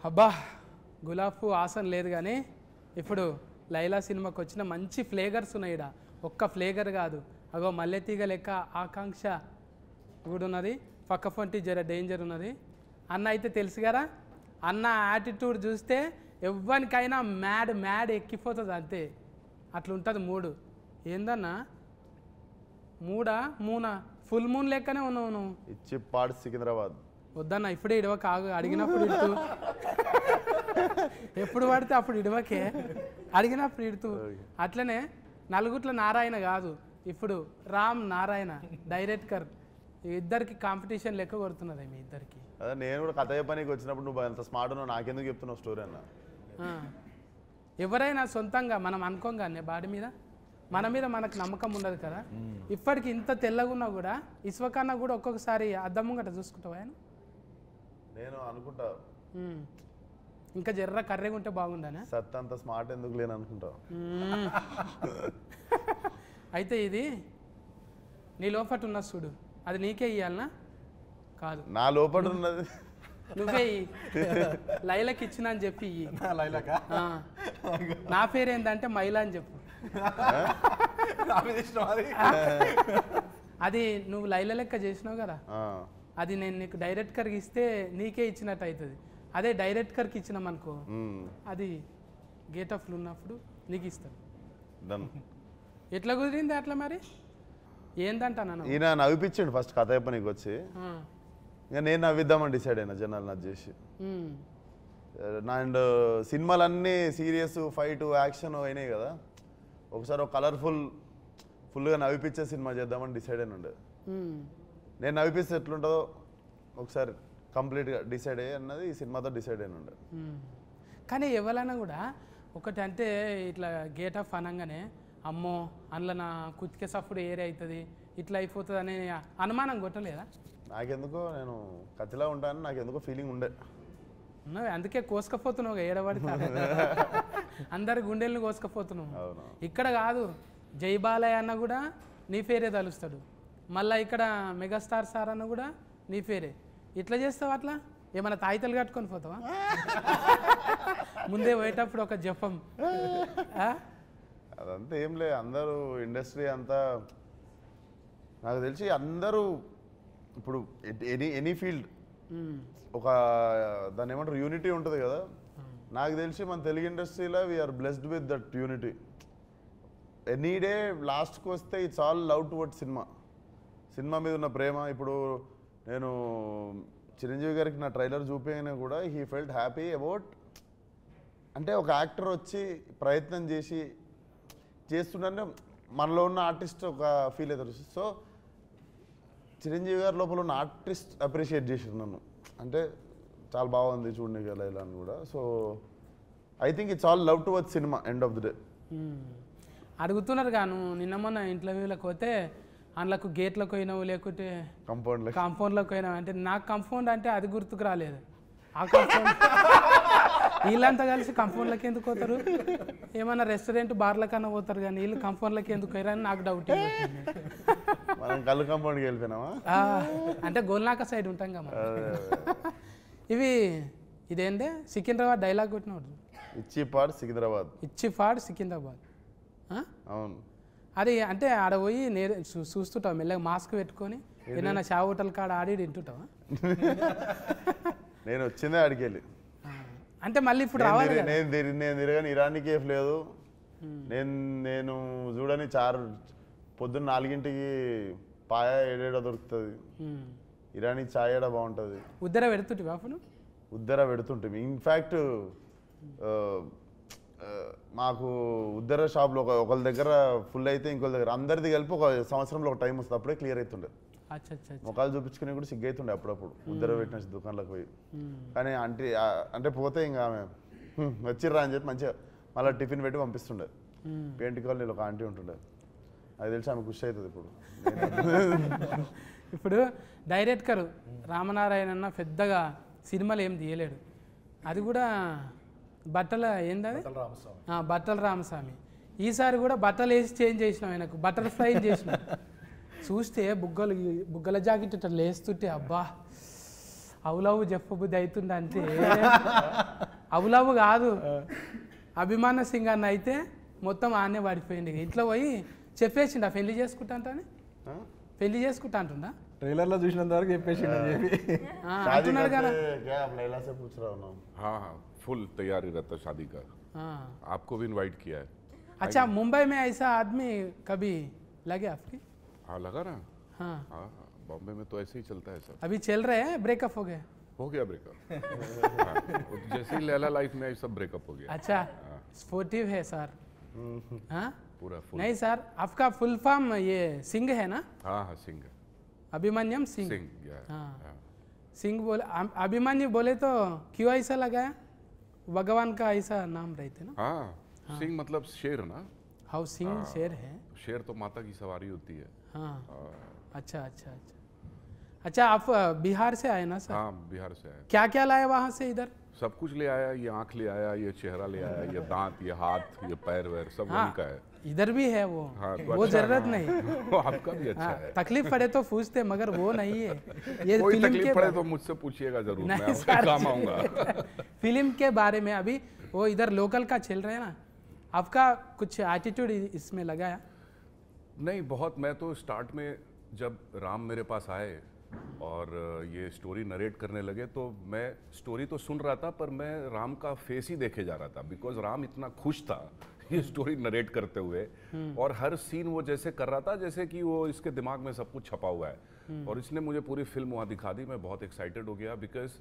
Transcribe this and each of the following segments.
అబ్బా గులాబ్ పువ్వు ఆసన లేదు కానీ ఇప్పుడు లైలా సినిమాకి వచ్చిన మంచి ఫ్లేవర్స్ ఉన్నాయి ఈడ. ఒక్క ఫ్లేవర్ కాదు, అగో మల్లెతీగ లెక్క ఆకాంక్ష కూడా ఉన్నది, పక్క ఫొంటి జర డేంజర్ ఉన్నది. అన్న అయితే తెలుసు కదా, అన్న యాటిట్యూడ్ చూస్తే ఎవ్వరికైనా మ్యాడ్ మ్యాడ్ ఎక్కిపోతుంది అంతే. అట్లుంటుంది మూడు. ఏందన్నా మూనా ఫుల్ మూన్ లెక్కనే ఉన్నావు నువ్వు. ఇచ్చి పాడు సికింద్రాబాద్ వద్దన్న ఇప్పుడే ఇడవక, ఆగు అడిగినప్పుడు ఇడుతూ, ఎప్పుడు పడితే అప్పుడు ఇడవకే, అడిగినప్పుడు ఇడుతూ. అట్లనే నలుగుట్ల నారాయణ కాదు, ఇప్పుడు రామ్ నారాయణ డైరెక్టర్. ఇద్దరికి కాంపిటీషన్ లెక్క కొడుతున్నది మీ ఇద్దరికి. అదే నేను కూడా కథ చెప్పడానికి వచ్చినప్పుడు నువ్వు అంత స్మార్ట్ ఉన్నావు, నాకెందుకు చెప్తున్నావు స్టోరీ అన్న. ఎవరైనా సొంతంగా మనం అనుకోగానే బాడీ మీద మన మీద మనకు నమ్మకం ఉండదు కదా. ఇప్పటికి ఇంత తెల్లగా ఉన్నా కూడా ఇసువకన్నా కూడా ఒక్కొక్కసారి అద్దం ముంగట చూసుకుంటావా ఆయన? నేను అనుకుంటా ఇంకా జర్ర కర్రెగా ఉంటే బాగుండనే. సత్ అంత స్మార్ట్ ఎందుకు లేని అనుకుంటా. అయితే ఇది నీ లోపట ఉన్న చూడు, అది నీకే ఇయ్యాలనా? కాదు, నా లోపల ఉన్నది నువ్వే లైలకి ఇచ్చిన అని చెప్పి ఇయ్యి. నా పేరు ఏంటంటే మైలా అని చెప్పు. అది నువ్వు లైల లెక్క చేసినావు కదా, అది నేను నీకు డైరెక్టర్కి ఇస్తే నీకే ఇచ్చినట్టు అవుతుంది. అదే డైరెక్టర్కి ఇచ్చినామనుకో, అది గేట్ ఆఫ్లు ఉన్నప్పుడు నీకు ఇస్తాను. ఎట్లా కుదిరింది అట్లా మరి? ఏందంటాను ఈయన నవ్విపించండి ఫస్ట్ కథ చెప్పనీకి వచ్చి, ఇంకా నేను నవ్విద్దామని డిసైడ్ అయినా జనాలు నచ్చి చేసి. అండ్ సినిమాలన్నీ సీరియస్ ఫైట్ యాక్షన్ అయినాయి కదా, ఒకసారి ఒక కలర్ఫుల్ ఫుల్గా నవ్విపించే సినిమా చేద్దామని డిసైడ్ అయిన ఉండే. నేను నవ్విపిస్తే ఎట్లుంటుందో ఒకసారి కంప్లీట్గా డిసైడ్ అయ్యి అన్నది ఈ సినిమాతో డిసైడ్ అయిన ఉండే. కానీ ఎవరైనా కూడా ఒకటి అంటే ఇట్లా గేట్ ఆఫ్ అనగానే అమ్మో అందులో నా కుతికే సప్పుడు ఏరే అవుతుంది ఇట్లా అయిపోతుంది అనే అనుమానం కొట్టలేదా? నాకెందుకో నేను కత్తిలా ఉంటానని నాకెందుకో ఫీలింగ్ ఉండే. అందుకే కోసుకపోతున్నావు ఏడబడితే అందరి గుండెల్ని కోసుకపోతున్నావు. ఇక్కడ కాదు, జై బాలయ్య అన్న కూడా నీ పేరే తలుస్తాడు, మళ్ళీ ఇక్కడ మెగాస్టార్ సార్ అన్న కూడా నీ పేరే. ఇట్లా చేస్తావు అట్లా ఏమైనా తాయితలు కట్టుకొని పోతావా? ముందే పోయేటప్పుడు ఒక జపం. అదంతా ఏం లే, అందరూ ఇండస్ట్రీ అంతా నాకు తెలిసి అందరూ ఇప్పుడు ఎనీ ఫీల్డ్ ఒక దాన్ని ఏమంటారు యూనిటీ ఉంటుంది కదా. నాకు తెలిసి మన తెలుగు ఇండస్ట్రీలో we're blessed with that unity. Any day లాస్ట్కి వస్తే it's all love toward cinema మీద ఉన్న ప్రేమ. ఇప్పుడు నేను చిరంజీవి గారికి నా ట్రైలర్ చూపించినా కూడా హీ ఫెల్ట్ హ్యాపీ అబౌట్, అంటే ఒక యాక్టర్ వచ్చి ప్రయత్నం చేస్తుంటే మనలో ఉన్న ఆర్టిస్ట్ ఒక ఫీల్ అవుతారు. సో చిరంజీవి గారి లోపల ఉన్న ఆర్టిస్ట్ అప్రిషియేట్ చేసారు నన్ను, అంటే చాలా బాగుంది చూడండి కదా ఇలా అని కూడా. So I think it's all love towards cinema end of the day. అడుగుతున్నారు గాను నిన్న మొన్న ఇంటర్వ్యూలకు పోతే అందులోకి గేట్లకు పోయినావు లేకుంటే కాంపౌండ్లకు పోయినావు అంటే, నాకు కాంపౌండ్ అంటే అది గుర్తుకు రాలేదు. ఆ కాంపౌండ్ వీళ్ళంతా కలిసి కాంపౌండ్లకి ఎందుకు పోతారు? ఏమన్నా రెస్టారెంట్ బార్ల కన్నా పోతారు కానీ వీళ్ళు కాంపౌండ్లకి ఎందుకు పోయారని నాకు డౌట్. మనం కళ్ళు కాంపౌండ్కి వెళ్ళిపోయినామా అంటే గోల్నాక సైడ్ ఉంటాం కదా. ఇదేంటే సికింద్రాబాద్ డైలాగ్ కొట్టినవాడు, ఇచ్చి పాడు సికింద్రాబాద్. అవును, అది అంటే ఆడ పోయి చూస్తుంటావు మెల్లగా మాస్క్ పెట్టుకొని ఏదైనా షా హోటల్ కాడ ఆడి తింటుంటావా? నేను వచ్చిందే ఆడికెళ్ళి, అంటే మళ్ళీ ఇప్పుడు రావాలి. నేను తిరగని ఇరానీ కేఫ్ లేదు, నేను చూడని పొద్దున్న 4ంటికి పాయ 7 దొరుకుతుంది, ఇరానీ చాయ్ ఏడా బాగుంటుంది. ఉద్దర పెడుతుంటివి అప్పుడు? ఉద్దర పెడుతుంటే ఇన్ఫ్యాక్ట్ మాకు ఉద్దర షాప్లో ఒకళ్ళ దగ్గర ఫుల్ అయితే ఇంకొక దగ్గర అందరిది కలిపి ఒక సంవత్సరంలో ఒక టైం వస్తుంది, అప్పుడే క్లియర్ అవుతుండే. ముఖాలు చూపించుకుని కూడా సిగ్గైతుండే అప్పుడప్పుడు ఉద్దర పెట్టిన దుకాణంలోకి పోయి. కానీ అంటే పోతే ఇంకా ఆమె వచ్చిర్రా అని చెప్పి మంచిగా మళ్ళీ టిఫిన్ పెట్టి పంపిస్తుండే. పెయింట్ కాలనీలో ఒక ఆంటీ ఉంటుండే, అది తెలిసి ఆమె ఖుషి అవుతుంది. ఇప్పుడు డైరెక్టర్ రామనారాయణ అన్న పెద్దగా సినిమాలు ఏం తీయలేడు, అది కూడా బట్టల ఏంటది బట్టల రామస్వామి. ఈసారి కూడా బట్టలు వేసి చేంజ్ చేసినాం, ఆయనకు బటర్ ఫ్లై చేసినాం. చూస్తే బుగ్గల జాకెట్ ఇట్లా లేస్తుంటే అబ్బా అవులవు చెప్పబుద్ధి అవుతుంది అంతే అవులవు కాదు అభిమాన సింగ్ అన్న అయితే మొత్తం ఆనే పడిపోయింది ఇంట్లో పోయి చెప్పేసిండు ఆ పెళ్లి చేసుకుంటా అంటానే పెళ్లి చేసుకుంటా అంటుందా ట్రైలర్ లో చూసినంత వరకు చెప్పేసి शादी అంటున్నాడు కదా करते क्या आप लैला से पूछ रहा हूँ ना हाँ हाँ फुल तैयारी रहता है शादी का हाँ। आपको भी इनवाइट किया है अच्छा मुंबई में ऐसा आदमी कभी लगे आपके हाँ लगा ना हाँ हाँ बॉम्बे में तो ऐसे ही चलता है सब अभी चल रहे हैं ब्रेकअप हो गया हो गया ब्रेकअप हाँ, जैसे ही लैला लाइफ में आई सब ब्रेकअप हो गया अच्छा स्पोर्टिव है सर हाँ पूरा फुल नहीं सर आपका फुल फॉर्म ये सिंह है ना हाँ हाँ सिंह अभिमन्यम सिंह सिंह या हाँ सिंह बोले अभिमन्यु बोले तो क्यों ऐसा लगाया भगवान का ऐसा नाम रहते ना हाँ सिंह मतलब शेर ना हाउ सिंह शेर है शेर तो माता की सवारी होती है हाँ अच्छा अच्छा अच्छा अच्छा आप बिहार से आए ना सर हाँ बिहार से आया क्या क्या लाए वहाँ से इधर सब कुछ ले आया ये आंख ले आया ये चेहरा ले आया ये दांत ये हाथ ये पैर वैर सब वहीं का है इधर भी है वो हाँ, तो वो अच्छा जरूरत नहीं वो आपका भी अच्छा हाँ, है तकलीफ पड़े तो पूछते मगर वो नहीं है ये कोई फिल्म तकलीफ के पड़े तो मुझसे पूछिएगा जरूर मैं नहीं आपके सर काम आऊंगा फिल्म के बारे में अभी वो इधर लोकल का चल रहा है ना आपका कुछ एटीट्यूड इसमें लगाया नहीं बहुत मैं तो स्टार्ट में जब राम मेरे पास आए और ये स्टोरी नरेट करने लगे तो मैं स्टोरी तो सुन रहा था पर मैं राम का फेस ही देखे जा रहा था बिकॉज राम इतना खुश था ये स्टोरी नरेट करते हुए और हर सीन वो जैसे कर रहा था जैसे कि वो इसके दिमाग में सब कुछ छपा हुआ है और इसने मुझे पूरी फिल्म वहाँ दिखा दी मैं बहुत एक्साइटेड हो गया because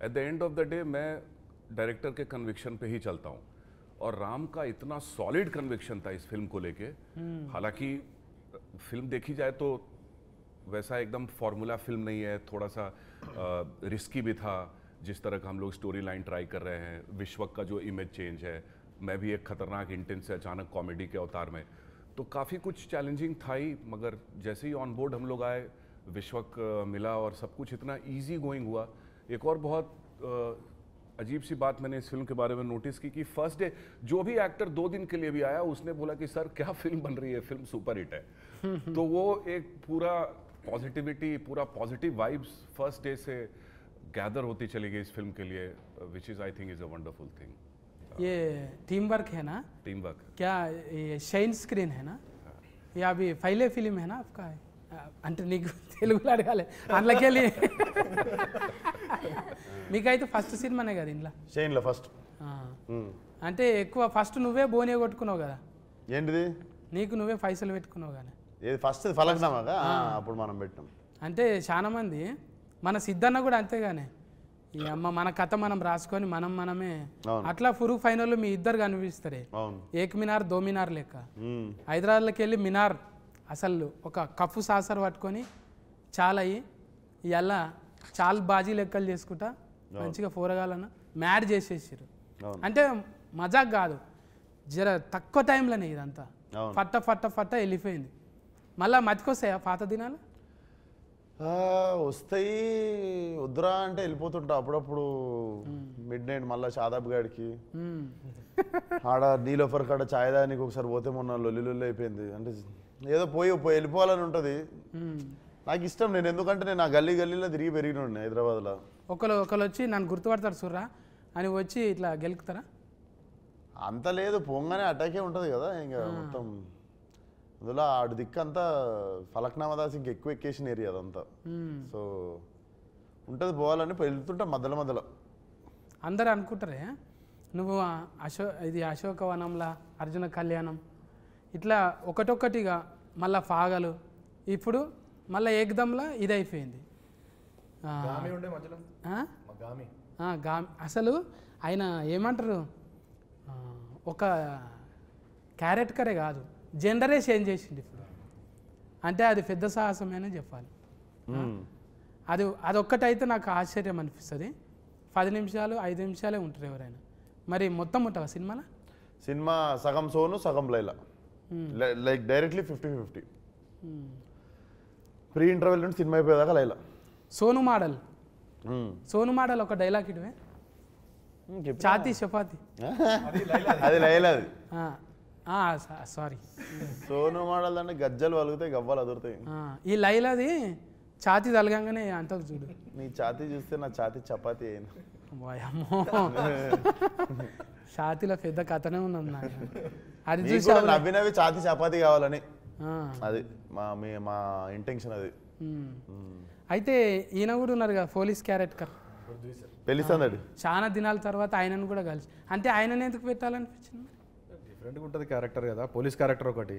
at the end of the day मैं डायरेक्टर के कन्विक्शन पे ही चलता हूँ और राम का इतना सॉलिड कन्विक्शन था इस फिल्म को लेके हालांकि फिल्म देखी जाए तो वैसा एकदम फॉर्मूला फिल्म नहीं है थोड़ा सा रिस्की भी था जिस तरह का हम लोग स्टोरी लाइन ट्राई कर रहे हैं विश्वक का जो इमेज चेंज है मैं भी एक खतरनाक इंटेंस से अचानक कॉमेडी के अवतार में तो काफ़ी कुछ चैलेंजिंग था ही मगर जैसे ही ऑन बोर्ड हम लोग आए विश्वक मिला और सब कुछ इतना ईजी गोइंग हुआ एक और बहुत अजीब सी बात मैंने इस फिल्म के बारे में नोटिस की कि फर्स्ट डे जो भी एक्टर 2 दिन के लिए भी आया उसने बोला कि सर क्या फिल्म बन रही है फिल्म सुपर हिट है तो वो एक पूरा पॉजिटिविटी पूरा पॉजिटिव वाइब्स फर्स्ट डे से गैदर होती चली गई इस फिल्म के लिए which is I think is a wonderful thing ये टीम वर्क है ना टीम वर्क क्या ये షైన్ స్క్రీన్ है ना ये अभी पहले फिल्म है ना आपका అంటే నీకు తెలుగులో అడగాలి అందులోకెళ్ళి మీకైతే ఫస్ట్ సినిమానే కదా ఇంట్లో షైన్లో ఫస్ట్ అంటే ఎక్కువ ఫస్ట్ నువ్వే బోనే కొట్టుకున్నావు కదా ఏంటిది నీకు నువ్వే పైసలు పెట్టుకున్నావు కానీ ఏది ఫస్ట్ ఫలక్నామాగా అప్పుడు మనం పెట్టినాం అంటే చాలా మంది మన సిద్ధన్న కూడా అంతేగానే ఈ అమ్మ మన కథ మనం రాసుకొని మనమే అవును. అట్లా ఫురుగు ఫైనల్ మీ ఇద్దరు కనిపిస్తారే అవును ఏక్ మినార్ దో మినార్ లెక్క హైదరాబాద్లోకి వెళ్ళి మినార్ అసలు ఒక కప్పు సాసర్ పట్టుకొని చాలా అయ్యి ఇవాళ చాలా బాజీ లెక్కలు చేసుకుంటా మంచిగా పోరగాలన్న మ్యాడ్ చేసేసారు అవును. అంటే మజాక్ కాదు జర తక్కువ టైంలోనే ఇదంతా అవును. ఫట్ట ఫట్ట ఫట్ట వెళ్ళిపోయింది మళ్ళీ మతికొస్తాయా పాత దినాలు వస్తాయి వద్దురా అంటే వెళ్ళిపోతుంటా అప్పుడప్పుడు మిడ్ నైట్ మళ్ళీ షాదాబ్ గాడికి ఆడ నీలోఫర్ కాడ ఛాయ్ దానికి ఒకసారి పోతే మొన్న లొల్లి అయిపోయింది అంటే ఏదో పోయి వెళ్ళిపోవాలని ఉంటుంది నాకు ఇష్టం నేను ఎందుకంటే నేను ఆ గల్లీలో తిరిగి పెరిగినండి హైదరాబాద్లో ఒకరు వచ్చి నన్ను గుర్తుపడతారు సుర్రా అని వచ్చి ఇట్లా గెలుకుతారా అంత లేదు పొంగనే అటాకే ఉంటుంది కదా ఇంకా మొత్తం అందులో ఆడు దిక్కంతా ఫలక్నామా దాస్ ఇంక ఎక్కువ ఎక్కేసిన ఏరియా అదంతా సో ఉంటుంది పోవాలని వెళ్తుంటా మధ్యలో అందరూ అనుకుంటారే నువ్వు ఇది అశోకవనంలా అర్జున కళ్యాణం ఇట్లా ఒకటొక్కటిగా మళ్ళా ఫాగలు ఇప్పుడు మళ్ళీ ఏకదంలా ఇది అయిపోయింది అసలు ఆయన ఏమంటారు ఒక క్యారెక్టరే కాదు జెండరే చేంజ్ చేసింది ఇప్పుడు అంటే అది పెద్ద సాహసమేనే చెప్పాలి అదొక్కటైతే నాకు ఆశ్చర్యం అనిపిస్తుంది 10 నిమిషాలు 5 నిమిషాలే ఉంటారు ఎవరైనా మరి మొత్తం ఉంటావా సినిమాలో సినిమా సగం సోను సగం Laila like directly 50-50 pre interval నుండి సినిమా అయిపోయేదాకా లైలా సోను మోడల్ ఒక డైలాగ్ ఇటువే చాతి చపాతి అది లైలాది సారీ సోను మోడల్ అంటే గజ్జలు వలుగుతాయి గవ్వలు అదురుతాయి ఈ లైలాది ఛాతీ తలగంగానే అంటది చూడు. నీ ఛాతీ చూస్తే నా ఛాతీ చపాతీ అయింది. వాయమ్మో ఛాతీలో పెద్ద కథనే ఉన్నది నాకు. అది నీకు చూసి కూడా నవ్వి నవ్వి ఛాతీ చపాతీ కావాలని అది మా ఇంటెన్షన్ అది. అయితే ఈయన కూడా ఉన్నారు కదా పోలీస్ క్యారెక్టర్ పెళ్లి సందడి. చాలా దినాల తర్వాత ఆయనను కూడా కలిసి, అంటే ఆయనని ఎందుకు పెట్టాలనిపించింది? డిఫరెంట్గా ఉంటుంది క్యారెక్టర్ కదా, పోలీస్ క్యారెక్టర్ ఒకటి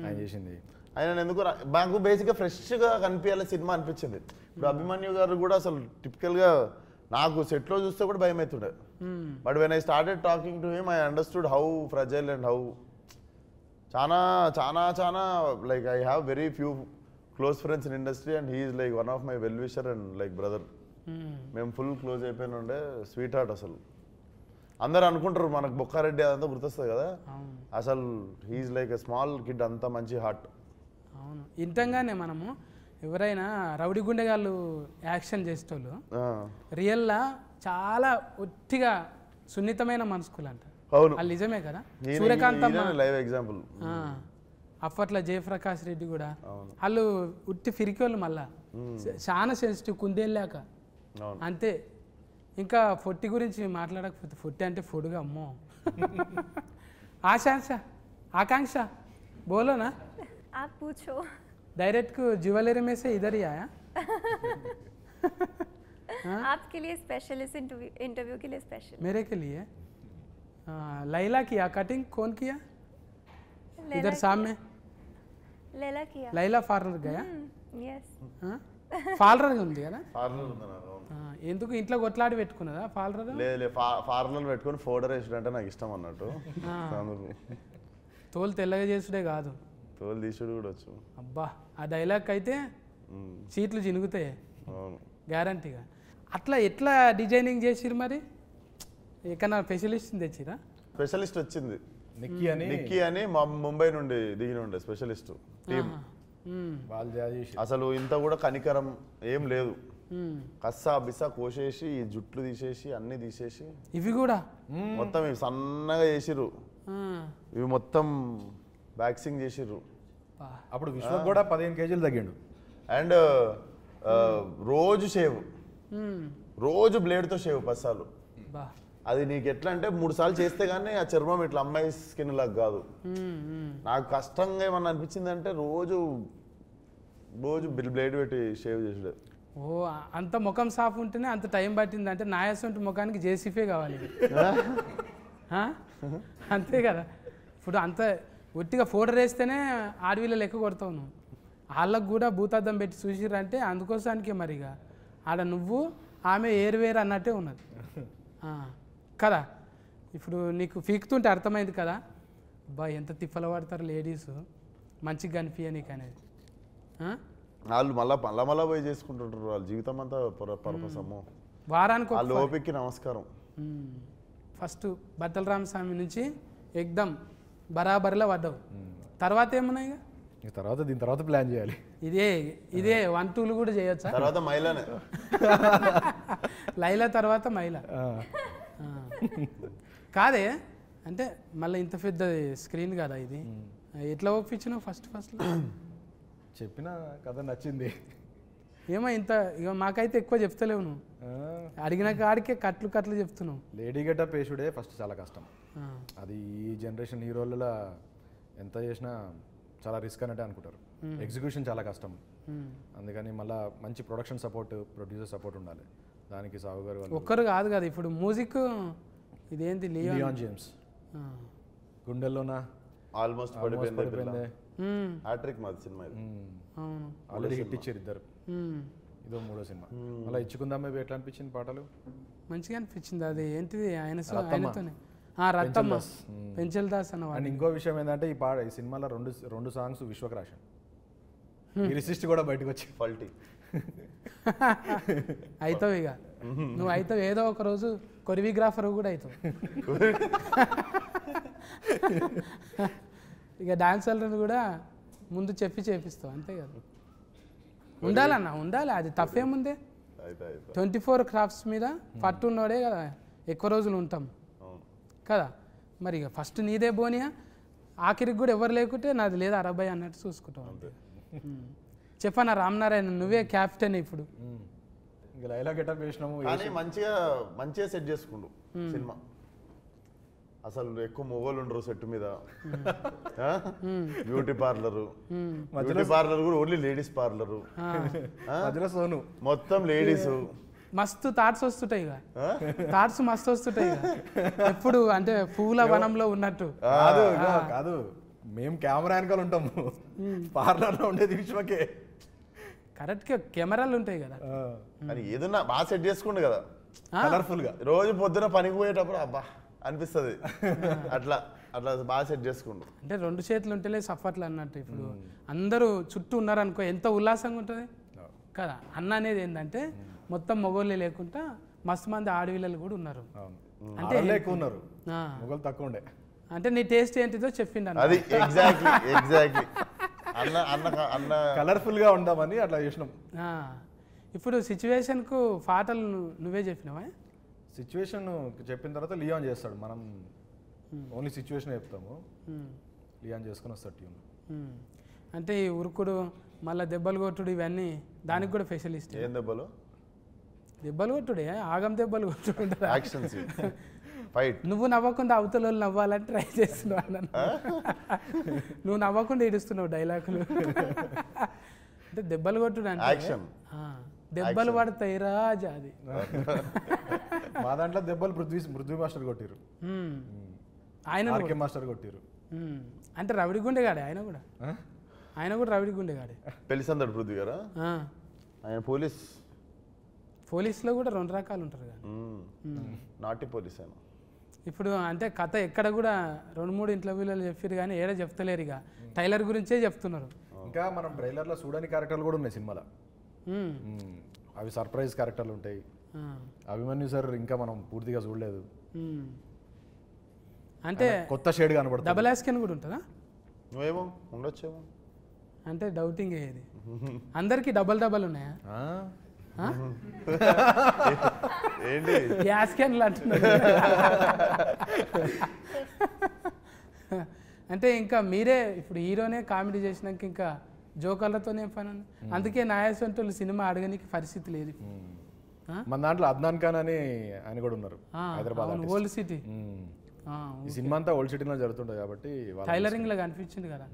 ఆయన చేసింది. ఆయన ఎందుకు మాకు బేసిక్గా ఫ్రెష్గా కనిపించాలి సినిమా అనిపించింది. ఇప్పుడు అభిమన్యు గారు కూడా అసలు టిపికల్గా నాకు సెట్లో చూస్తే కూడా భయం అవుతుండే. But when I started talking to him I understood how fragile and how చాలా చాలా చాలా like I have very few close friends in industry and he is like one of my well wisher and like brother. మేము full close అయిపోయిన ఉండే, sweet heart. అసలు అందరు అనుకుంటారు మనకు బొక్కారెడ్డి అదంతా గుర్తొస్తుంది కదా, అసలు he's like a small kid, అంత మంచి హార్ట్. అవును, ఇంతంగానే మనము ఎవరైనా రౌడీ గుండెగాళ్ళు యాక్షన్ చేసేటోళ్ళు రియల్లా చాలా ఒట్టిగా సున్నితమైన మనసుకులు అంట. అవును, అది నిజమే కదా. Suryakant live example. అప్పట్లో జయప్రకాష్ రెడ్డి కూడా వాళ్ళు ఉట్టి ఫిరికోళ్ళు, మళ్ళా చాలా సెన్సిటివ్ కుందేళ్ళాక అంతే. ఇంకా ఫొట్టి గురించి మాట్లాడకపోతే, ఫొట్టి అంటే ఫుడ్గా అమ్మో. आकांक्षा बोलो ना, आप पूछो। डायरेक्ट को ज्वेलरी में से इधर ही आया। आपके लिए स्पेशल, इस इंटरव्यू के लिए स्पेशल। मेरे के लिए लैला किया कटिंग, कौन किया? इधर सामने लैला किया। लैला पार्लर गया? यस। పార్లర్ ఉంది కదా, పార్లర్ ఉంది నాకు. ఎందుకు ఇంట్లో కొట్లాడి పెట్టుకున్నదా పార్లర్? లేదు, పార్లర్ పెట్టుకొని ఫోటో వేసుడు నాకు ఇష్టం అన్నట్టు. తోలు తెల్లగా చేసుడే కాదు, తోలు తీసుడు కూడా వచ్చు. అబ్బా, ఆ డైలాగ్ అయితే సీట్లు చినుగుతాయి గ్యారంటీగా. అట్లా ఎట్లా డిజైనింగ్ చేసిరు మరి? ఎక్కడన్నా స్పెషలిస్ట్ తెచ్చిరా? స్పెషలిస్ట్ వచ్చింది, నిక్కీ అని మా ముంబై నుండి దిగిన ఉండే స్పెషలిస్ట్ టీమ్. అసలు ఇంత కూడా కనికరం ఏం లేదు, కస్సా బిస్సా కోసేసి ఈ జుట్లు తీసేసి అన్ని తీసేసి ఇవి కూడా మొత్తం ఇవి సన్నగా చేసిర్రు, ఇవి మొత్తం వ్యాక్సింగ్ చేసిర్రు. అప్పుడు విశ్వ కూడా 15 కేజీలు తగ్గిండు. అండ్ రోజు షేవ్, రోజు బ్లేడ్తో షేవ్ పస్సాలు. అది నీకు ఎట్లా అంటే 3 సార్లు చేస్తే కానీ ఆ చర్మం ఇట్లా అమ్మాయి స్కిన్ లాగా కాదు. నాకు కష్టంగా ఏమన్నా అనిపించింది అంటే రోజు బ్లేడ్ పెట్టి షేవ్ చేసాడు. ఓ, అంత ముఖం సాఫ్ ఉంటేనే అంత టైం పట్టింది అంటే నాయసంటి ముఖానికి జేసీఫే కావాలి. అంతే కదా. ఇప్పుడు అంత ఒట్టిగా ఫోటో వేస్తేనే ఆడవిల లెక్క కొడతావు నువ్వు. వాళ్ళకు కూడా భూతార్థం పెట్టి చూసిరంటే అందుకోసానికే మరిగా ఆడ నువ్వు ఆమె ఏరువేరు అన్నట్టే ఉన్నది కదా. ఇప్పుడు నీకు పీకుతుంటే అర్థమైంది కదా, బా ఎంత తిప్పలు పడతారు లేడీస్ మంచిగా కనిపించ నీకు అనేది. వాళ్ళు మళ్ళా పోయి చేసుకుంటుంటారు, వాళ్ళ జీవితం అంతా పర్పస్. అమ్మో, వారానికి వాళ్ళ ఓపికకి నమస్కారం. ఫస్ట్ బట్టల రామస్వామి నుంచి ఎగ్దమ్ బరాబరిలో పడ్డావు. తర్వాత ఏమున్నాయి? తర్వాత దీని తర్వాత ప్లాన్ చేయాలి. ఇదే 1, 2 కూడా చేయొచ్చా? తర్వాత మైలానే, లైలా తర్వాత మైలా కాదే. అంటే మళ్ళీ ఇంత పెద్ద స్క్రీన్ కదా ఇది, ఎట్లా ఒప్పించినావు ఫస్ట్ చెప్పిన కథ నచ్చింది. ఏమో ఇంత ఇక మాకైతే ఎక్కువ చెప్తలేవు నువ్వు, అడిగిన కాడికే కట్లు చెప్తున్నావు. లేడీ గెటప్ వేసుడే ఫస్ట్ చాలా కష్టం. అది ఈ జనరేషన్ హీరోలలో ఎంత చేసినా చాలా రిస్క్ అన్నట్టే అనుకుంటారు. ఎగ్జిక్యూషన్ చాలా కష్టం. అందుకని మళ్ళీ మంచి ప్రొడక్షన్ సపోర్ట్, ప్రొడ్యూసర్ సపోర్ట్ ఉండాలి. దానికి సాగు గారు ఒక్కరు కాదు కదా. ఇప్పుడు మ్యూజిక్ ఇదేంటి లియాన్ జేమ్స్ గుండెల్లోనా ఆల్మోస్ట్ పడిపోయింది. హ్యాట్రిక్ మాది సినిమా ఇది. అవును, ఆల్రెడీ హిట్ ఇచ్చారు ఇద్దరు. ఇదో 3వ సినిమా. మళ్ళీ ఇచ్చుకుందామే ఎట్లా అనిపించింది పాటలు? మంచిగా అనిపించింది. అది ఏంటిది ఆయనతోనే రత్తమ్మ పెంచల్ దాస్ అన్న. అండ్ ఇంకో విషయం ఏంటంటే ఈ సినిమాలో రెండు సాంగ్స్ విశ్వక్ రాశాను. లిరిసిస్ట్ కూడా బయటకు వచ్చి ఫాల్టీ అవుతావు. ఇక నువ్వు అవుతావు, ఏదో ఒక రోజు కొరియోగ్రాఫర్ కూడా అవుతావు. ఇక డాన్సర్లను కూడా ముందు చెప్పి చేపిస్తావు, అంతే కదా. ఉండాలన్నా, ఉండాలి. అది తప్పేముందే. 24 క్రాఫ్ట్స్ మీద పట్టు ఉన్నోడే కదా ఎక్కువ రోజులు ఉంటాం కదా. మరి ఇక ఫస్ట్ నీదే బోనియా, ఆఖరికి కూడా ఎవరు లేకుంటే నాది లేదా 60 అన్నట్టు చూసుకుంటాం. చెప్పనా రామనారాయణ నువ్వే క్యాప్టెన్ ఇప్పుడు. ఇంకా లైలా గెటప్ వేసినాము. కానీ మంచిగా సెట్ చేసుకుండు సినిమా. అసలు ఎక్కువ మొగోళ్ళు ఉండరు సెట్ మీద. బ్యూటీ పార్లర్ కూడా ఓన్లీ లేడీస్ పార్లరు. మధ్యలో సోను మొత్తం లేడీస్. మస్తు థాట్స్ వస్తుంటాయి ఇక, థాట్స్ మస్తు వస్తుంటాయి ఇక. ఎప్పుడు అంటే పూల వనంలో ఉన్నట్టు. కాదు మేము కెమెరా వెనకాల ఉంటాము, పార్లర్లో ఉండేది విశ్వకే. కరెక్ట్గా కెమెరాలు ఉంటాయి కదా. అని ఏదన్నా బాగా సెట్ చేసుకుండు కదా కలర్ఫుల్ గా. రోజు పొద్దున పనికి పోయేటప్పుడు అబ్బా అనిపిస్తుంది. అట్లా అట్లా బాగా సెట్ చేసుకుండు. అంటే 2 చేతులు ఉంటేనే సఫర్లు అన్నట్టు. ఇప్పుడు అందరూ చుట్టూ ఉన్నారనుకో ఎంత ఉల్లాసంగా ఉంటుంది కదా. అన్న అనేది ఏంటంటే మొత్తం మొగోళ్ళే లేకుండా మస్తు మంది ఆడపిల్లలు కూడా ఉన్నారు. అంటే ఎక్కువ ఉన్నారు, మొగలు తక్కువ ఉండే. అంటే నీ టేస్ట్ ఏంటిదో చెప్పిండు అన్న. అది ఎగ్జాక్ట్లీ అన్న అన్న అన్న కలర్ఫుల్ గా ఉందామని అట్లా చేసినాం. ఇప్పుడు సిచ్యువేషన్కు పాటలు నువ్వే చెప్పినావా? సిచ్యువేషన్ చెప్పిన తర్వాత లియాన్ చేస్తాడు, మనం ఓన్లీ సిచ్యువేషన్ చెప్తాము, లియాన్ చేసుకుని వస్తాడు ట్యూన్. అంటే ఈ ఉరుకుడు మళ్ళీ దెబ్బలు కొట్టుడు ఇవన్నీ దానికి కూడా స్పెషలిస్ట్. ఏం దెబ్బలు? దెబ్బలు కొట్టుడే, ఆగం దెబ్బలు కొట్టుడు, యాక్షన్ ఫైట్. నువ్వు నవ్వకుండా అవతల వాళ్ళు నవ్వాలని ట్రై చేస్తున్నావు అన్న. నువ్వు నవ్వకుండా ఏడుస్తున్నావు డైలాగులు. అంటే దెబ్బలు కొట్టుడు అంటే యాక్షన్, దెబ్బలు పడతాయి రాజా. అది మా దాంట్లో దెబ్బలు పృథ్వీ మాస్టర్ కొట్టిరు, ఆయన మాస్టర్ కొట్టిరు. అంటే రవిడి గుండెగాడే ఆయన కూడా. ఆయన కూడా రవిడి గుండెగాడే. పెళ్లిసందడు పృథ్వీ గారా? ఆయన పోలీసులో కూడా 2 రకాలు ఉంటారు కదా. నాటి పోలీస్ ఆయన. ఇప్పుడు అంటే కథ ఎక్కడ కూడా 2-3 ఇంటర్వ్యూలలో చెప్పారు కానీ ఏడ చెప్తలేరు. ఇక టైలర్ గురించే చెప్తున్నారు. ఇంకా మనం ట్రైలర్లో చూడని క్యారెక్టర్లు కూడా ఉన్నాయి సినిమాలో. అవి సర్ప్రైజ్ క్యారెక్టర్లు ఉంటాయి. అభిమన్యు సార్ ఇంకా మనం పూర్తిగా చూడలేదు. అంటే కొత్త షేడ్ కనబడుతుంది. డబల్ యాస్కెన్ కూడా ఉంటుందా? నువ్వేమో ఉండొచ్చేమో అంటే డౌటింగ్ ఏది. అందరికి డబల్ ఉన్నాయా? ఏంటి యాస్కెన్లు అంటున్నారు. అంటే ఇంకా మీరే ఇప్పుడు హీరోనే కామెడీ చేసినాక ఇంకా జోకర్లతోనే పని. అందుకే నాయసంటోళ్ళు సినిమా అడగనికి పరిస్థితి లేదు. మన దాంట్లో అద్నాన్ ఖాన్ అని ఆయన కూడా ఉన్నారు, హైదరాబాద్ ఓల్డ్ సిటీ. ఈ సినిమా అంతా ఓల్డ్ సిటీలో జరుగుతుంటుంది కాబట్టి టైలరింగ్ లాగా అనిపించింది కదా.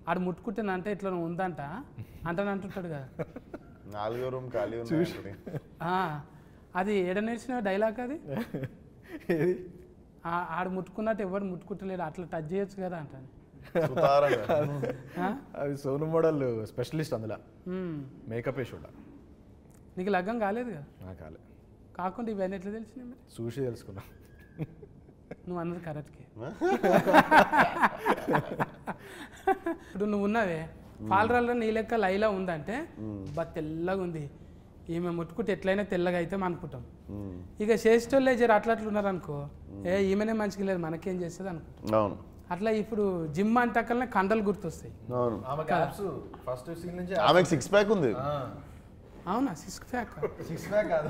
ఆడు ముట్టుకుంటున్నా అంటే ఇట్లా ఉందంట అంటుంటాడు కదా. 4వ రూమ్ ఖాళీ ఉంది. అది ఏడ నేర్చిన డైలాగ్ అది. ఆడు ముట్టుకున్నట్టు ఎవరు ముట్టుకుంటలేడు, అట్లా టచ్ చేయొచ్చు కదా అంటాను. అది సోను మోడల్ స్పెషలిస్ట్ అందులో మేకప్ వేసి. నీకు లగ్గం కాలేదు కదా? కాలే. కాకుండా ఇవన్నీ ఎట్లా తెలిసినాయి మరి? చూసి తెలుసుకున్నా. నువ్వు అన్నది కరెక్ట్కే. ఇప్పుడు నువ్వు ఉన్నావే పాలరాల్లో నీ లెక్క లైలా ఉందంటే బా తెల్లగా ఉంది, ఈమె ముట్టుకుంటే ఎట్లయినా తెల్లగా అయితే అనుకుంటాం. ఇక చేసేటోళ్ళే జర అట్లా ఉన్నారు అనుకో, ఈమెనే మంచిగా లేదు మనకేం చేస్తుంది అనుకుంటాం. అట్లా ఇప్పుడు జిమ్ అంటకల్నే కండలు గుర్తొస్తాయి. ఆమెకు 6 ప్యాక్ ఉంది. అవునా? 6 ప్యాక్ కాదు,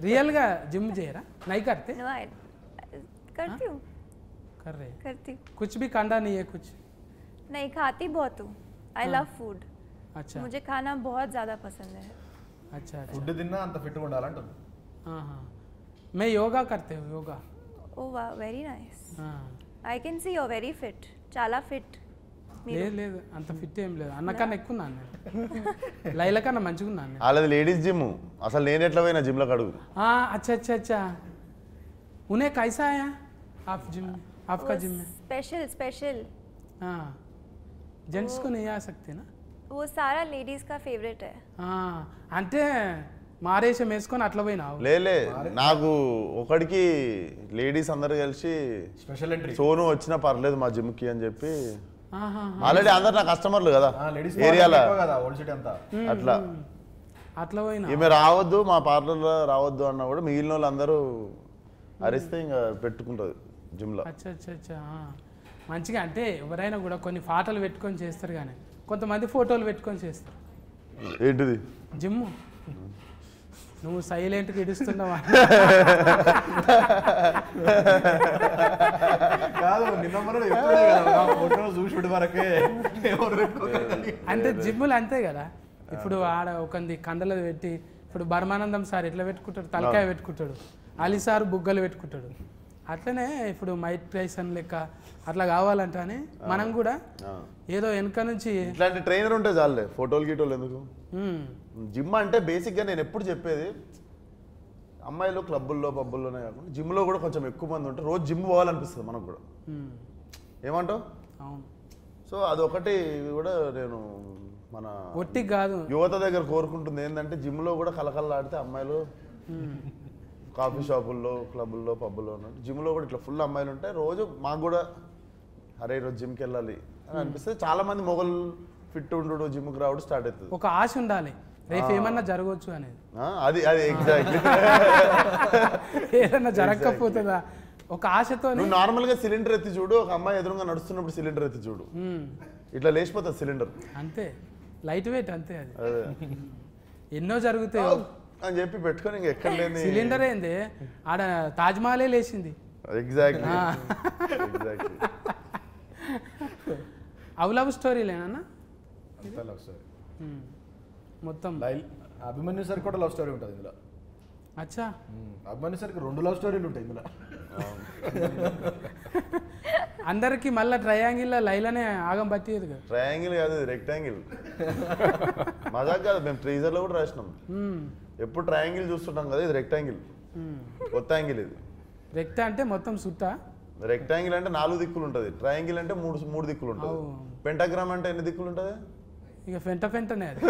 రియల్ గా జిమ్ చేయరా? नहीं करते? No, I करती हूँ. कर रहे? करती हूँ. कुछ भी कांडा नहीं है कुछ? नहीं, खाती बहुत हूँ. I love food. अच्छा. मुझे खाना बहुत ज़्यादा पसंद है. अच्छा अच्छा. ఫుడ్ తిన్నా అంత ఫిట్గా ఉండాలంటుంది. मैं योगा करते हूँ. Yoga. Oh wow, very nice. I can see you're very fit. చాలా fit. లేదు అంత ఫిట్ ఏం లేదు, అన్నకన్నా ఎక్కువ ఉన్నాను నేను. లైల కన్నా మంచిగా ఉన్నాను. అలాది లేడీస్ జిమ్. అసలు నేను ఎట్లా పోయినా జిమ్ లో అడుగు. अच्छा अच्छा अच्छा. उन्हें कैसा आया आप जिम में? आपका जिम में स्पेशल. जेंट्स को नहीं आ सकते ना? वो सारा लेडीज का फेवरेट है. అంటే మారేషం వేసుకొని అట్లా పోయినావు? లేలే, నాకు ఒకడికి లేడీస్ అందరు కలిసి స్పెషల్ ఎంట్రీ సోను వచ్చినా పర్లేదు మా జిమ్ కి అని చెప్పి. ఆల్రెడీ అందరు నా కస్టమర్లు కదా ఏరియాలో, అట్లా అట్లా పోయినా ఈమె రావద్దు మా పార్లర్లో రావద్దు అన్నా కూడా మిగిలిన వాళ్ళు అందరూ అరిస్తే ఇంకా పెట్టుకుంటుంది జిమ్లో. అచ్చా మంచిగా. అంటే ఎవరైనా కూడా కొన్ని పాటలు పెట్టుకొని చేస్తారు, కానీ కొంతమంది ఫోటోలు పెట్టుకొని చేస్తారు. ఏంటిది? జిమ్ నువ్వు సైలెంట్గా ఇడుస్తున్నావా? కాదు నిన్న మొన్న చెప్తుండే కదా ఫోటో చూసుడు వరకే అంటే జిమ్ములు అంతే కదా. ఇప్పుడు ఆడ ఒకంది కండలు పెట్టి, ఇప్పుడు బర్మానందం సార్ ఎట్లా పెట్టుకుంటాడు, తలకాయ పెట్టుకుంటాడు, అలీ సార్ బుగ్గలు పెట్టుకుంటాడు. అట్లనే ఇప్పుడు మైక్ టైసన్ లెక్క అట్లా కావాలంటే మనం కూడా ఏదో వెనక నుంచి ఇట్లాంటి ట్రైనర్ ఉంటే చాలే, ఫోటోలు గీటోలు ఎందుకు. జిమ్ అంటే బేసిక్గా నేను ఎప్పుడు చెప్పేది, అమ్మాయిలు క్లబ్బుల్లో పబ్బుల్లోనే కాకుండా జిమ్లో కూడా కొంచెం ఎక్కువ మంది ఉంటే రోజు జిమ్ పోవాలనిపిస్తుంది మనకు కూడా. ఏమంటావు? అవును. సో అదొకటి కూడా నేను మన ఒట్టి కాదు యువత దగ్గర కోరుకుంటుంది ఏంటంటే, జిమ్లో కూడా కలకల్లాడితే అమ్మాయిలు కాఫీ షాపుల్లో క్లబ్బుల్లో పబ్బుల్లో ఉన్నట్టు జిమ్లో కూడా ఇట్లా ఫుల్ అమ్మాయిలు ఉంటాయి. రోజు మాకు కూడా అరే ఈరోజు జిమ్కి వెళ్ళాలి అని అనిపిస్తే చాలా మంది మొగలు ఫిట్ ఉండు జిమ్కి రావడం స్టార్ట్ అవుతుంది. ఒక ఆశ ఉండాలి, రేపు ఏమన్నా జరగవచ్చు అనేది. అది అది ఎగ్జాక్ట్లీ. ఏదన్నా జరగకపోతుందా ఒక ఆశతో. నువ్వు నార్మల్గా సిలిండర్ ఎత్తి చూడు, ఒక అమ్మాయి ఎదురుగా నడుస్తున్నప్పుడు సిలిండర్ ఎత్తి చూడు, ఇట్లా లేచిపోతుంది సిలిండర్. అంతే, లైట్ వెయిట్ అంతే. అది ఎన్నో జరుగుతాయి అని చెప్పి పెట్టుకొని ఇంక ఎక్కడ లేని సిలిండర్ ఏంది, ఆడ తాజ్మహలే లేచింది. ఎగ్జాక్ట్లీ. అవి లవ్ స్టోరీలేనా? లవ్ స్టోరీ మొత్తం. అభిమన్యు సార్ కూడా లవ్ స్టోరీ ఉంటుంది ఇందులో. అచ్చా, అభిమన్యు సార్కి 2 లవ్ స్టోరీలు ఉంటాయి ఇందులో. అందరికి మళ్ళీ ట్రయాంగిల్ లైలానే ఆగం పట్టేది కదా. ట్రయాంగిల్ కాదు, రెక్టాంగిల్. మజాక్ కాదు, మేము ట్రీజర్లో కూడా రాసినాం. ఎప్పుడు ట్రయాంగిల్ చూస్తుంటాం కదా, ఇది రెక్టాంగిల్, కొత్త యాంగిల్ ఇది. రెక్టా అంటే మొత్తం సుట్టా, రెక్టాంగిల్ అంటే 4 దిక్కులు ఉంటుంది, ట్రయాంగిల్ అంటే 3 దిక్కులు ఉంటుంది. పెంటాగ్రామ్ అంటే ఎన్ని దిక్కులు ఉంటుంది? ఇక ఫెంటనే అది.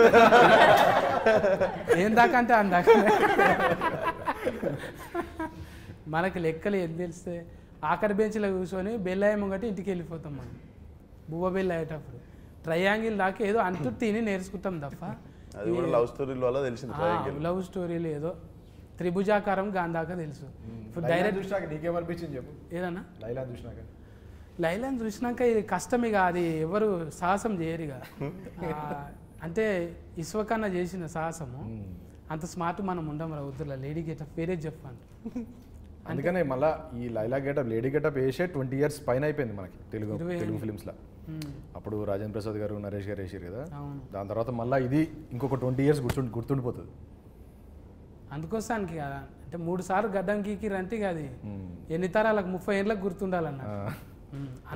ఏం దాకా అంటే అందాక. మనకి లెక్కలు ఏం తెలిస్తే ఆఖరి బెంచ్లో కూర్చొని బెల్లాయ ముంగటి ఇంటికి వెళ్ళిపోతాం మనం, బువ్వ బెల్ల అయ్యేటప్పుడు. ట్రయాంగిల్ దాకా ఏదో అంటూ తిని నేర్చుకుంటాం తప్ప అది కూడా లవ్ స్టోరీల వల్ల తెలిసింది. లవ్ స్టోరీలు ఏదో త్రిభుజాకారం గాంధాక తెలుసు. ఇప్పుడు డైరెక్ట్ చూసినాక నీకేమనిపించింది చెప్పు. ఏదన్నా లైలా చూసినాక? లైలాని చూసినాక ఇది కష్టమిక, అది ఎవరు సాహసం చేయరు ఇక. అంటే ఇస్వకన్నా చేసిన సాహసము అంత స్మార్ట్ మనం ఉండం రా వద్దులా. లేడీ గెటప్ వేరే చెప్పండి. అందుకనే మళ్ళీ ఈ లైలా గెటప్ లేడీ గెటప్ వేసే 20 years పైన అయిపోయింది మనకి తెలుగు ఫిలిమ్స్లో. అప్పుడు రాజేంద్ర ప్రసాద్ గారు నరేష్ గారు వేసారు కదా, దాని తర్వాత మళ్ళీ ఇది ఇంకొక 20 years గుర్తుండిపోతుంది. అందుకోసానికి కదా అంటే 3 సార్లు గడ్డం గీకిరంటే ఇక అది ఎన్ని తరాలకు 30 ఏళ్ళకి గుర్తుండాలన్న.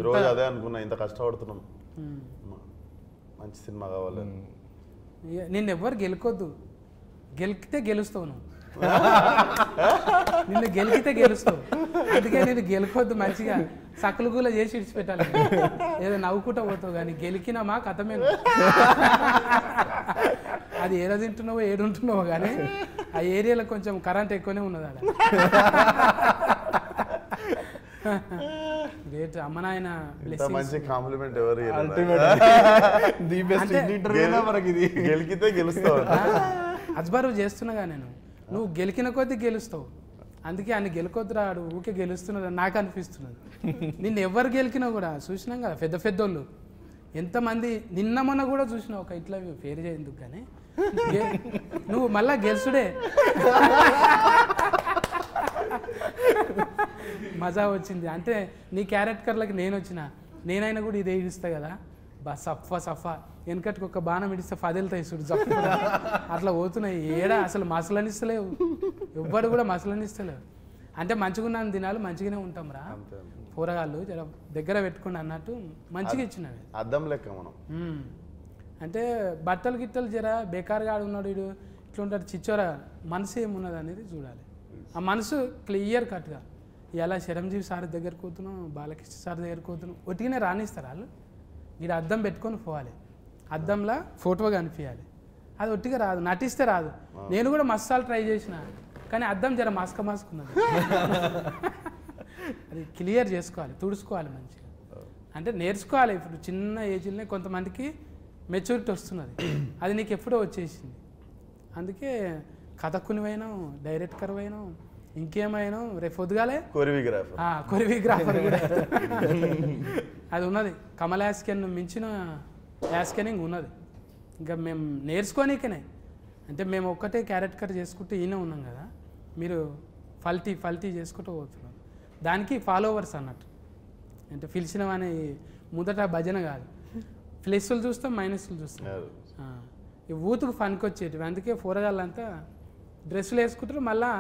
రోజు అదే అనుకున్నా, ఇంత కష్టపడుతున్నాం, మంచి సినిమా కావాలి. నిన్ను ఎవ్వరు గెలుకొద్దు, గెలికితే గెలుస్తావు నువ్వు. నిన్ను గెలికితే గెలుస్తావు, అందుకే నేను గెలుకొద్దు, మంచిగా సకలు కూడా చేసి విడిచిపెట్టాలి. ఏదో నవ్వుకుంటా పోతావు కానీ గెలికినామా కథమే. అది ఏదో తింటున్నావో ఏడుంటున్నావో కానీ ఆ ఏరియాలో కొంచెం కరెంట్ ఎక్కువనే ఉన్నది అలా. గ్రేట్. అమ్మ నాయన మంచి కాంప్లిమెంట్ ఎవరు గెలికితే గెలుస్తావు. అజ్బరు చేస్తున్నాగా నేను, నువ్వు గెలికిన కొద్దీ గెలుస్తావు, అందుకే ఆయన గెలుకొద్దు రాడు ఊకే గెలుస్తున్నది నాకు అనిపిస్తున్నది. నిన్ను ఎవరు గెలికినా కూడా చూసినాం కదా, పెద్ద పెద్దోళ్ళు ఎంతమంది. నిన్న మొన్న కూడా చూసినావు ఒక ఇట్లా పేరు చేయందుకు కానీ నువ్వు మళ్ళా గెలుసుడే. మజా వచ్చింది అంటే నీ క్యారెక్టర్లకి నేను వచ్చిన, నేనైనా కూడా ఇదే ఇస్తా కదా బా సఫా వెనకటికి ఒక బాణం ఇడిస్తే 10 వెళ్తాయి చూడు జప్పు. అట్లా పోతున్నాయి ఏడా, అసలు మసలనిస్తలేవు, ఎవ్వడు కూడా మసలనిస్తలేవు. అంటే మంచిగా ఉన్న దినాలు మంచిగానే ఉంటాం రా, కూరగాయలు జర దగ్గర పెట్టుకుని అన్నట్టు మంచిగా ఇచ్చినవి. అద్దం లెక్క మనం. అంటే బట్టలు గిట్టలు జర బేకారుగా ఉన్నాడు వీడు ఇట్లా ఉంటాడు చిచ్చోరా, మనసు ఏమున్నది అనేది చూడాలి. ఆ మనసు క్లియర్ కట్గా ఇలా చిరంజీవి సార్ దగ్గరికి పోతున్నాం, బాలకృష్ణ సార్ దగ్గరికి పోతున్నాం, ఒట్టిగానే రాణిస్తారు వాళ్ళు. వీడు అద్దం పెట్టుకొని పోవాలి, అద్దంలో ఫోటో కనిపించాలి. అది ఒట్టిగా రాదు, నటిస్తే రాదు. నేను కూడా మసాలు ట్రై చేసిన కానీ అద్దం జర మాస్కున్నది. అది క్లియర్ చేసుకోవాలి, తుడుచుకోవాలి మంచిగా. అంటే నేర్చుకోవాలి. ఇప్పుడు చిన్న ఏజ్లోనే కొంతమందికి మెచ్యూరిటీ వస్తున్నది, అది నీకు ఎప్పుడో వచ్చేసింది. అందుకే కథకునివైనావు, డైరెక్టర్ అయినావు, ఇంకేమైనావు, రేపు పొద్దుగాలే కొరియోగ్రాఫర్ కూడా అది ఉన్నది. కమల్ యాస్కెన్ మించిన యాస్కెనింగ్ ఉన్నది. ఇంకా మేము నేర్చుకోనికనే అంటే మేము ఒక్కటే క్యారెక్టర్ చేసుకుంటూ ఈయన ఉన్నాం కదా, మీరు ఫల్టీ చేసుకుంటూ పోతున్నారు. దానికి ఫాలోవర్స్ అన్నట్టు. అంటే పిలిచినవని మొదట భజన కాదు, ప్లస్లు చూస్తాం మైనస్లు చూస్తాం. ఈ ఊతుకు ఫన్కి వచ్చేటివి. అందుకే పోరగాళ్ళంతా డ్రెస్సులు వేసుకుంటారు, మళ్ళా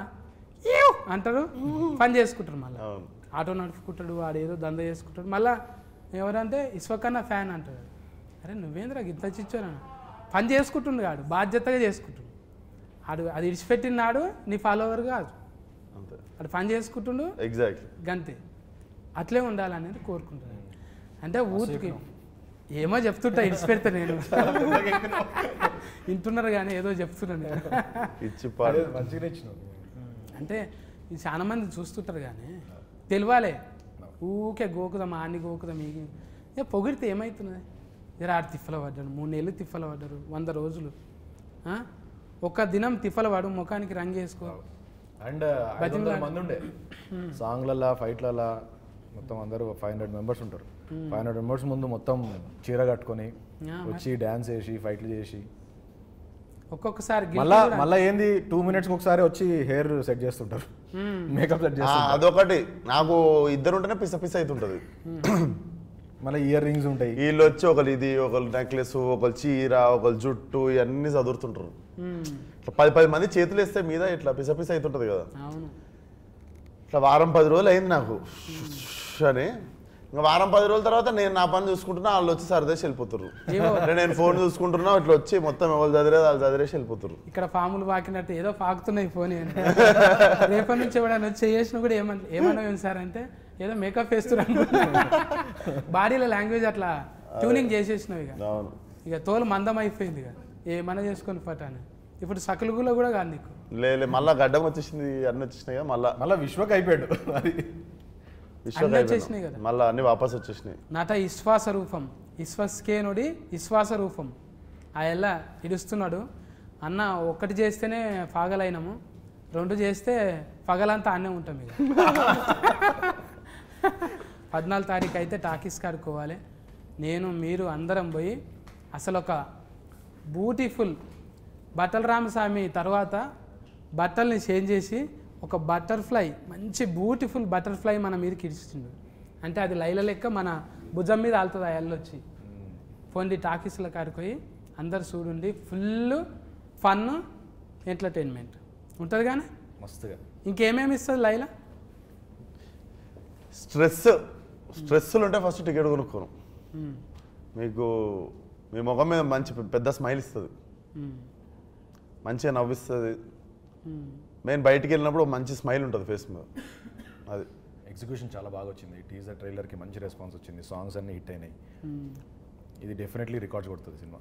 ఏవ్ అంటారు, పని చేసుకుంటారు. మళ్ళీ ఆటో నడుపుకుంటాడు, వాడేదో దంద చేసుకుంటాడు. మళ్ళీ ఎవరంటే ఇస్వకన్నా ఫ్యాన్ అంటాడు. అరే నువ్వేంద్రా గిట్ల చిచ్చాను, పని చేసుకుంటుండు కాడు, బాధ్యతగా చేసుకుంటుండు. అది ఇడిచిపెట్టినాడు నీ ఫాలోవర్ కాదు, అది పని చేసుకుంటుండు. ఎగ్జాక్ట్లీ గంతే. అట్లే ఉండాలనేది కోరుకుంటున్నాను. అంటే ఊరికి ఏమో చెప్తుంటా, ఇడిచిపెడతా నేను. వింటున్నారు కానీ ఏదో చెప్తున్నాను నేను. మంచిగా ఇచ్చినావు. అంటే ఇది చాలా మంది చూస్తుంటారు కానీ తెలియాలే. ఊకే గోకుదాం, ఆన్ని గోకుదాం, ఇక పొగిడితే ఏమవుతున్నది? జర ఆడు తిప్పల పడ్డాడు, 3 నెలలు తిప్పల పడ్డారు, 100 రోజులు. ఒక్క దినం తిప్పల పడు, ముఖానికి రంగు వేసుకో. అండ్ 500 మంది ఉండే సాంగ్లలా ఫైట్లలా, మొత్తం అందరూ 500 మెంబర్స్ ఉంటారు. 500 మెంబర్స్ ముందు మొత్తం చీర కట్టుకొని వచ్చి డ్యాన్స్ చేసి ఫైట్లు చేసి ఒక్కొక్కసారి మళ్ళీ ఏంది 2 minutes ఒకసారి వచ్చి హెయిర్ సెట్ చేస్తుంటారు, మేకప్ సెట్ చేస్తుంటారు. అదొకటి నాకు ఇద్దరు ఉంటేనే పిస అవుతుంటది. మళ్ళీ ఇయర్ రింగ్స్ ఉంటాయి. వీళ్ళు వచ్చి ఒకళ్ళు ఇది, ఒకళ్ళు నెక్లెస్, ఒకళ్ళు చీర, ఒకళ్ళు జుట్టు, ఇవన్నీ చదువుతుంటారు. ఇట్లా 10 మంది చేతులు వేస్తే మీద ఇట్లా పిస అవుతుంటది కదా. ఇట్లా వారం 10 రోజులు అయింది నాకు అని. ఇంకా వారం 10 రోజుల తర్వాత నేను నా పని చూసుకుంటున్నా, వాళ్ళు వచ్చి సరదేసి వెళ్ళిపోతారు. నేను ఫోన్ చూసుకుంటున్నా, ఇట్లా వచ్చి మొత్తం ఎవరు చదివేది వాళ్ళు చదివేసి వెళ్ళిపోతారు. ఇక్కడ ఫాములు పాకినట్టు ఏదో పాకుతున్నాయి ఫోన్. రేపటి నుంచి ఎవడన్నా వచ్చి చేసిన కూడా ఏమన్నా సార్ అంటే ఏదో మేకప్ వేస్తున్నారు. బాడీలో లాంగ్వేజ్ అట్లా ట్యూనింగ్ చేసేసినావు. ఇక తోలు మందం అయిపోయింది. ఇక ఏమన్నా చేసుకొని పట్టాను. ఇప్పుడు సకలుగులో కూడా కాదు నీకు. లేదు మళ్ళీ గడ్డం వచ్చేసింది, అన్నీ వచ్చేసినాయి కదా. మళ్ళీ విశ్వక్ అయిపోయాడు, వచ్చేసినాయి కదా, మళ్ళీ అన్ని వాపస్ వచ్చేసినాయి. నట విశ్వాస రూపం, విశ్వస్కేనుడి విశ్వాస రూపం. ఆ ఎలా ఇడుస్తున్నాడు అన్న. ఒక్కటి చేస్తేనే పగలైనము, 2 చేస్తే పగలంతా అన్నే ఉంటాం. ఇక 14 తారీఖు అయితే టాకీస్ కాడుకోవాలి. నేను మీరు అందరం పోయి అసలు ఒక బ్యూటిఫుల్ బట్టల రామస్వామి తర్వాత బట్టల్ని చేంజ్ చేసి ఒక బటర్ఫ్లై, మంచి బ్యూటిఫుల్ బటర్ఫ్లై మన మీదకి ఇడిచిండు. అంటే అది లైల లెక్క మన భుజం మీద ఆలుతుంది. ఆ ఎల్లొచ్చి పోండి టాకీస్ల కాడిపోయి అందరు చూడండి. ఫుల్ ఫన్ ఎంటర్టైన్మెంట్ ఉంటుంది కానీ మస్తుగా. ఇంకేమేమి ఇస్తుంది లైలా? స్ట్రెస్లు ఉంటే ఫస్ట్ టికెట్ కొనుక్కోను. మీకు మీ ముఖం మీద మంచి పెద్ద స్మైల్ ఇస్తుంది, మంచిగా నవ్విస్తుంది. నేను బయటికి వెళ్ళినప్పుడు మంచి స్మైల్ ఉంటుంది ఫేస్ మీద. అది ఎగ్జిక్యూషన్ చాలా బాగా వచ్చింది. టీజర్ ట్రైలర్కి మంచి రెస్పాన్స్ వచ్చింది, సాంగ్స్ అన్నీ హిట్ అయినాయి. ఇది డెఫినెట్లీ రికార్డ్స్ కొడుతుంది సినిమా.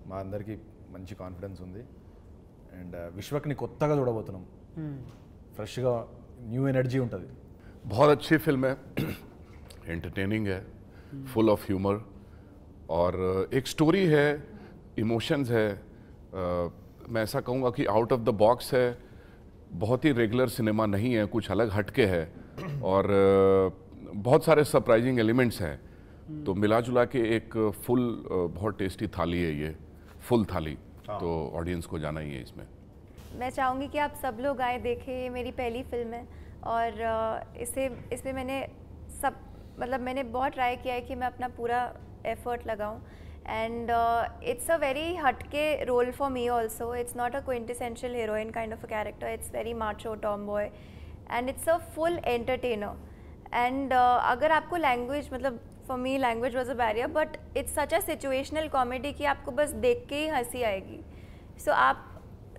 మా అందరికీ మంచి కాన్ఫిడెన్స్ ఉంది. అండ్ విశ్వక్ని కొత్తగా చూడబోతున్నాం, ఫ్రెష్గా న్యూ ఎనర్జీ ఉంటుంది. बहुत अच्छी फिल्म है, एंटरटेनिंग है, फुल ऑफ ह्यूमर और एक स्टोरी है, इमोशंस है. मैं ऐसा कहूँगा कि आउट ऑफ द बॉक्स है, बहुत ही रेगुलर सिनेमा नहीं है, कुछ अलग हटके है और बहुत सारे सरप्राइजिंग एलिमेंट्स हैं. तो मिला जुला के एक फुल बहुत टेस्टी थाली है ये, फुल थाली. तो ऑडियंस को जाना ही है इसमें. मैं चाहूँगी कि आप सब लोग आए देखें. ये मेरी पहली फिल्म है और इसमें मैंने बहुत ट्राई किया है कि मैं अपना पूरा एफर्ट लगाऊं. And it's a very हटके role for me also. It's not a quintessential heroine kind of a character. It's very macho tomboy and it's a full entertainer. And अगर आपको language, मतलब for me language was a barrier, but it's such a situational comedy कि आपको बस देख के ही हंसी आएगी. So आप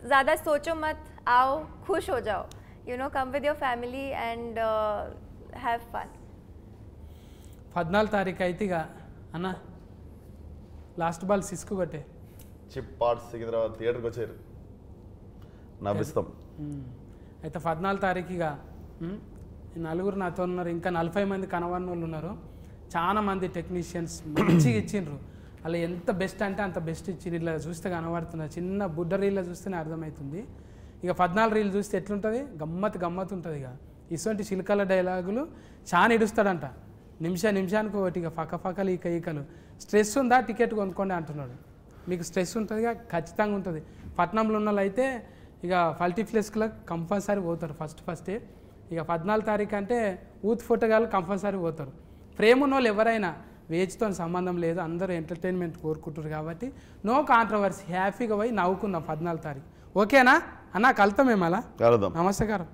ज़्यादा सोचो मत, आओ खुश हो जाओ. You know, come with your family and have fun. 14 తారీఖు అయితే ఇక అన్న లాస్ట్ బాల్ సిస్కు కొట్టే చిప్ పార్ట్స్ సికింద్రాబాద్ థియేటర్కి వచ్చారు, నవ్విస్తాం. అయితే 14 తారీఖు ఇక నలుగురు నాతో ఉన్నారు, ఇంకా 40 మంది కనవన్న వాళ్ళు ఉన్నారు. చాలా మంది టెక్నీషియన్స్ మంచిగా ఇచ్చిండ్రు. అలా ఎంత బెస్ట్ అంటే అంత బెస్ట్ ఇచ్చిండ్రు. ఇలా చూస్తే కనబడుతున్నారు, చిన్న బుడ్డ రీల్లో చూస్తేనే అర్థమవుతుంది. ఇక 14 రీల్ చూస్తే ఎట్లుంటుంది, గమ్మత్ ఉంటుంది. ఇక ఇటువంటి చిలకల డైలాగులు చాలా ఇడుస్తాడంట, నిమిషానికి ఒకటి. ఇక ఫకలు ఈకలు స్ట్రెస్ ఉందా టికెట్ కొనుక్కోండి అంటున్నాడు. మీకు స్ట్రెస్ ఉంటుందిగా ఖచ్చితంగా ఉంటుంది. పట్నంలో ఉన్న వాళ్ళు అయితే ఇక మల్టీప్లెక్స్లకు కంపల్సరీ పోతారు ఫస్టే. ఇక 14 తారీఖు అంటే యూత్ ఫోటోగాళ్ళు కంపల్సరీ పోతారు. ప్రేమ ఉన్న వాళ్ళు ఎవరైనా వేజ్తో సంబంధం లేదు, అందరూ ఎంటర్టైన్మెంట్ కోరుకుంటారు కాబట్టి నో కాంట్రవర్సీ, హ్యాపీగా పోయి నవ్వుకుందాం 14 తారీఖు. ఓకేనా అన్న? కలుతాం మేము అలా. కలుద్దాం. నమస్కారం.